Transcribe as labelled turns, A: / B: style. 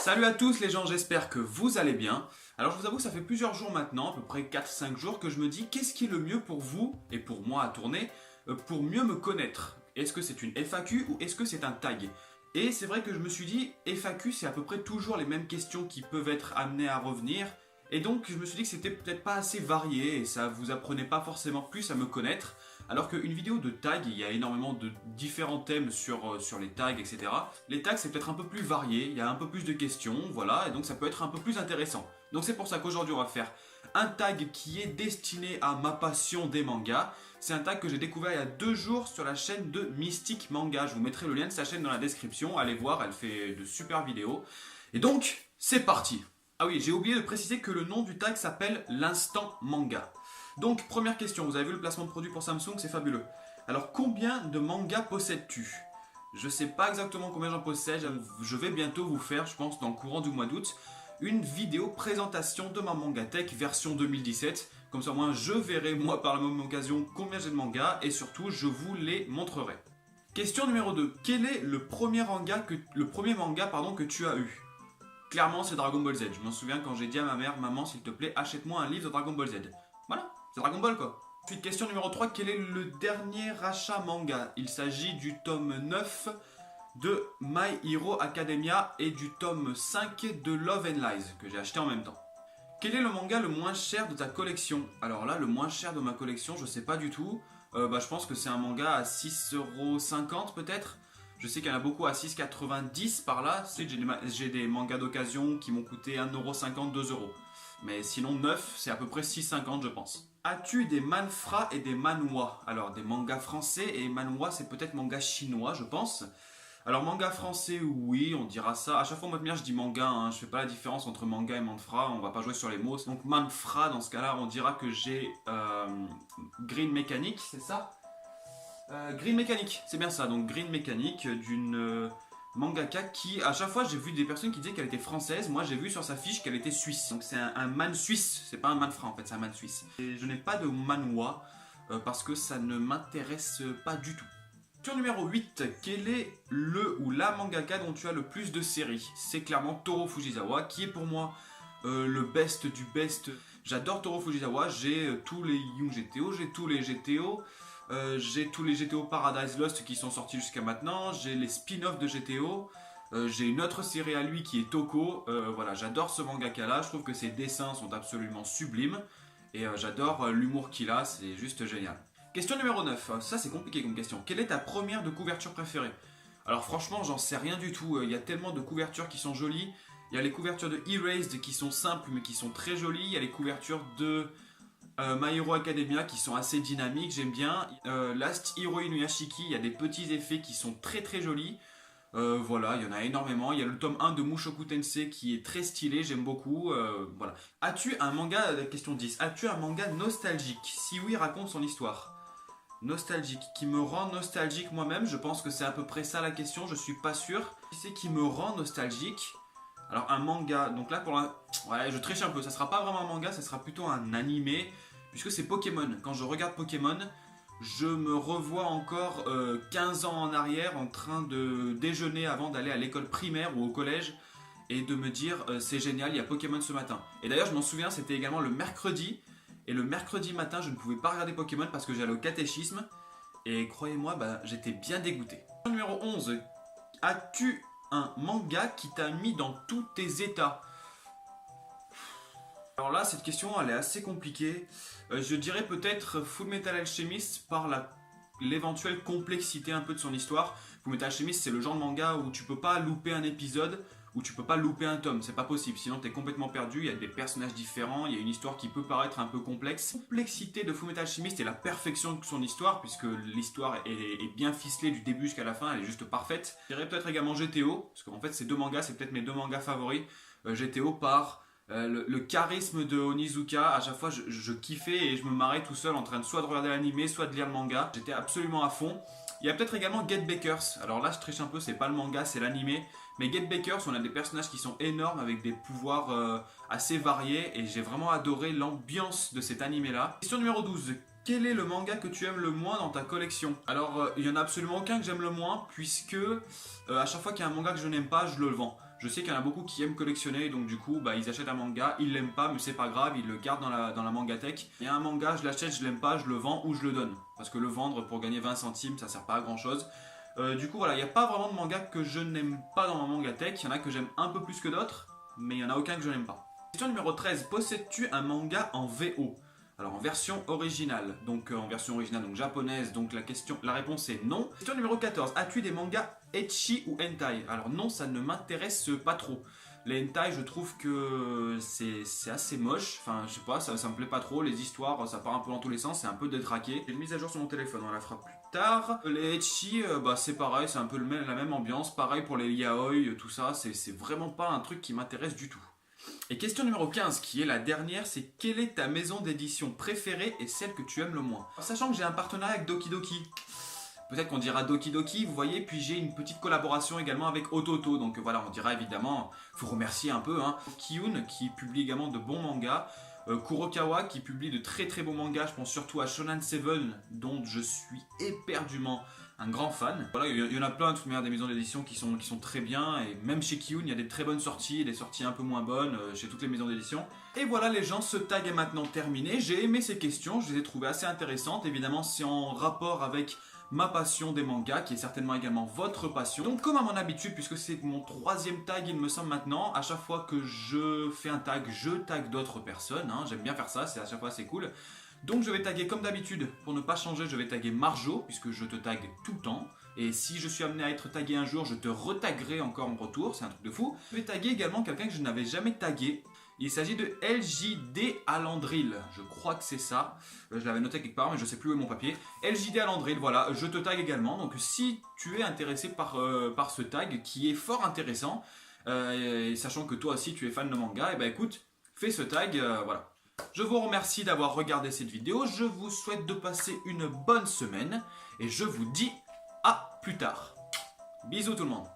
A: Salut à tous les gens, j'espère que vous allez bien. Alors je vous avoue que ça fait plusieurs jours maintenant, à peu près 4-5 jours, que je me dis qu'est-ce qui est le mieux pour vous et pour moi à tourner pour mieux me connaître. Est-ce que c'est une FAQ ou est-ce que c'est un tag? Et c'est vrai que je me suis dit, FAQ c'est à peu près toujours les mêmes questions qui peuvent être amenées à revenir. Et donc je me suis dit que c'était peut-être pas assez varié et ça vous apprenait pas forcément plus à me connaître. Alors qu'une vidéo de tag, il y a énormément de différents thèmes sur les tags, etc. Les tags c'est peut-être un peu plus varié, il y a un peu plus de questions, voilà, et donc ça peut être un peu plus intéressant. Donc c'est pour ça qu'aujourd'hui on va faire un tag qui est destiné à ma passion des mangas. C'est un tag que j'ai découvert il y a 2 jours sur la chaîne de Mystic Manga. Je vous mettrai le lien de sa chaîne dans la description, allez voir, elle fait de super vidéos. Et donc, c'est parti! Ah oui, j'ai oublié de préciser que le nom du tag s'appelle l'instant manga. Donc, première question, vous avez vu le placement de produit pour Samsung, c'est fabuleux. Alors, combien de mangas possèdes-tu? Je sais pas exactement combien j'en possède, je vais bientôt vous faire, je pense dans le courant du mois d'août, une vidéo présentation de ma Mangatech version 2017. Comme ça, moi, je verrai, moi, par la même occasion, combien j'ai de mangas et surtout, je vous les montrerai. Question numéro 2. Quel est le premier manga que tu as eu? Clairement, c'est Dragon Ball Z. Je m'en souviens quand j'ai dit à ma mère, maman, s'il te plaît, achète-moi un livre de Dragon Ball Z. Voilà, c'est Dragon Ball quoi. Ensuite, question numéro 3, quel est le dernier achat manga? Il s'agit du tome 9 de My Hero Academia et du tome 5 de Love and Lies que j'ai acheté en même temps. Quel est le manga le moins cher de ta collection? Alors là, le moins cher de ma collection, je sais pas du tout. Je pense que c'est un manga à 6,50€ peut-être. Je sais qu'il y en a beaucoup à 6,90€ par là. J'ai des mangas d'occasion qui m'ont coûté 1,50€, 2€. Mais sinon, neuf, c'est à peu près 6,50€ je pense. As-tu des manfras et des manhwa? Alors, des mangas français et manhwa, c'est peut-être manga chinois, je pense. Alors, manga français, oui, on dira ça. À chaque fois, moi, de je dis manga, hein. Je fais pas la différence entre manga et manfra. On va pas jouer sur les mots. Donc, manfra, dans ce cas-là, on dira que j'ai Green Mechanic, c'est ça? Green Mechanic, c'est bien ça. Donc, Green Mechanic d'une mangaka qui, à chaque fois, j'ai vu des personnes qui disaient qu'elle était française. Moi, j'ai vu sur sa fiche qu'elle était suisse. Donc, c'est un man suisse. C'est pas un manfra, en fait, c'est un man suisse. Et je n'ai pas de manhwa parce que ça ne m'intéresse pas du tout. Question numéro 8, quel est le ou la mangaka dont tu as le plus de séries? C'est clairement Toru Fujisawa qui est pour moi le best du best. J'adore Toru Fujisawa, j'ai tous les Young GTO, j'ai tous les GTO, j'ai tous les GTO Paradise Lost qui sont sortis jusqu'à maintenant, j'ai les spin-offs de GTO, j'ai une autre série à lui qui est Toko. Voilà, j'adore ce mangaka là, je trouve que ses dessins sont absolument sublimes et j'adore l'humour qu'il a, c'est juste génial. Question numéro 9, ça c'est compliqué comme question. Quelle est ta première de couverture préférée? Alors franchement, j'en sais rien du tout. Il y a tellement de couvertures qui sont jolies. Il y a les couvertures de Erased qui sont simples mais qui sont très jolies. Il y a les couvertures de My Hero Academia qui sont assez dynamiques, j'aime bien. Last Hero Inuyashiki, il y a des petits effets qui sont très très jolis. Voilà, il y en a énormément. Il y a le tome 1 de Mushoku Tensei qui est très stylé, j'aime beaucoup. Voilà. As-tu un manga, question 10, as-tu un manga nostalgique? Si oui, raconte son histoire. Nostalgique, qui me rend nostalgique moi-même, je pense que c'est à peu près ça la question, je suis pas sûr. Qui c'est qui me rend nostalgique? Alors un manga, donc là pour ouais, je triche un peu, ça sera pas vraiment un manga, ça sera plutôt un animé, puisque c'est Pokémon. Quand je regarde Pokémon, je me revois encore 15 ans en arrière en train de déjeuner avant d'aller à l'école primaire ou au collège et de me dire c'est génial, il y a Pokémon ce matin. Et d'ailleurs je m'en souviens, c'était également le mercredi. Et le mercredi matin, je ne pouvais pas regarder Pokémon parce que j'allais au catéchisme. Et croyez-moi, j'étais bien dégoûté. Numéro 11. As-tu un manga qui t'a mis dans tous tes états? Alors là, cette question, elle est assez compliquée. Je dirais peut-être Fullmetal Alchemist par l'éventuelle complexité un peu de son histoire. Fullmetal Alchemist, c'est le genre de manga où tu peux pas louper un épisode, où tu peux pas louper un tome, c'est pas possible, sinon t'es complètement perdu, il y a des personnages différents, il y a une histoire qui peut paraître un peu complexe. La complexité de Fullmetal Alchemist est la perfection de son histoire, puisque l'histoire est bien ficelée du début jusqu'à la fin, elle est juste parfaite. Je dirais peut-être également GTO, parce qu'en fait ces deux mangas, c'est peut-être mes deux mangas favoris. GTO par le charisme de Onizuka, à chaque fois je kiffais et je me marrais tout seul en train de soit de regarder l'animé, soit de lire le manga. J'étais absolument à fond. Il y a peut-être également Get Bakers. Alors là, je triche un peu, c'est pas le manga, c'est l'animé. Mais Get Bakers, on a des personnages qui sont énormes avec des pouvoirs assez variés et j'ai vraiment adoré l'ambiance de cet animé-là. Question numéro 12. Quel est le manga que tu aimes le moins dans ta collection? Alors, il n'y en a absolument aucun que j'aime le moins puisque à chaque fois qu'il y a un manga que je n'aime pas, je le vends. Je sais qu'il y en a beaucoup qui aiment collectionner, donc du coup, ils achètent un manga, ils l'aiment pas, mais c'est pas grave, ils le gardent dans la mangatech. Il y a un manga, je l'achète, je l'aime pas, je le vends ou je le donne. Parce que le vendre pour gagner 20 centimes, ça sert pas à grand chose. Du coup, voilà, il n'y a pas vraiment de manga que je n'aime pas dans ma mangatech. Il y en a que j'aime un peu plus que d'autres, mais il y en a aucun que je n'aime pas. Question numéro 13. Possèdes-tu un manga en VO? Alors en version originale, donc japonaise, donc la réponse est non. Question numéro 14, as-tu des mangas ecchi ou hentai? Alors non, ça ne m'intéresse pas trop. Les hentai, je trouve que c'est assez moche, enfin je sais pas, ça me plaît pas trop, les histoires, ça part un peu dans tous les sens, c'est un peu détraqué. J'ai une mise à jour sur mon téléphone, on la fera plus tard. Les ecchi, c'est pareil, c'est un peu la même ambiance, pareil pour les yaoi, tout ça, c'est vraiment pas un truc qui m'intéresse du tout. Et question numéro 15, qui est la dernière, c'est quelle est ta maison d'édition préférée et celle que tu aimes le moins? Sachant que j'ai un partenariat avec Doki Doki, peut-être qu'on dira Doki Doki, vous voyez, puis j'ai une petite collaboration également avec Ototo, donc voilà, on dira évidemment, faut remercier un peu, Kiyun qui publie également de bons mangas, Kurokawa qui publie de très très bons mangas, je pense surtout à Shonen Seven, dont je suis éperdument un grand fan. Voilà, il y en a plein de toutes des maisons d'édition qui sont très bien, et même chez Kiyun, il y a des très bonnes sorties, des sorties un peu moins bonnes chez toutes les maisons d'édition. Et voilà les gens, ce tag est maintenant terminé. J'ai aimé ces questions, je les ai trouvées assez intéressantes. Évidemment, c'est en rapport avec ma passion des mangas, qui est certainement également votre passion. Donc comme à mon habitude, puisque c'est mon 3e tag il me semble maintenant, à chaque fois que je fais un tag, je tag d'autres personnes, j'aime bien faire ça, c'est à chaque fois c'est cool. Donc je vais taguer comme d'habitude, pour ne pas changer, je vais taguer Marjo, puisque je te tague tout le temps. Et si je suis amené à être tagué un jour, je te retaguerai encore en retour, c'est un truc de fou. Je vais taguer également quelqu'un que je n'avais jamais tagué. Il s'agit de LJD Alandril, je crois que c'est ça. Je l'avais noté quelque part, mais je ne sais plus où est mon papier. LJD Alandril, voilà, je te tag également. Donc si tu es intéressé par ce tag, qui est fort intéressant, et sachant que toi aussi tu es fan de manga, et écoute, fais ce tag, voilà. Je vous remercie d'avoir regardé cette vidéo, je vous souhaite de passer une bonne semaine, et je vous dis à plus tard. Bisous tout le monde.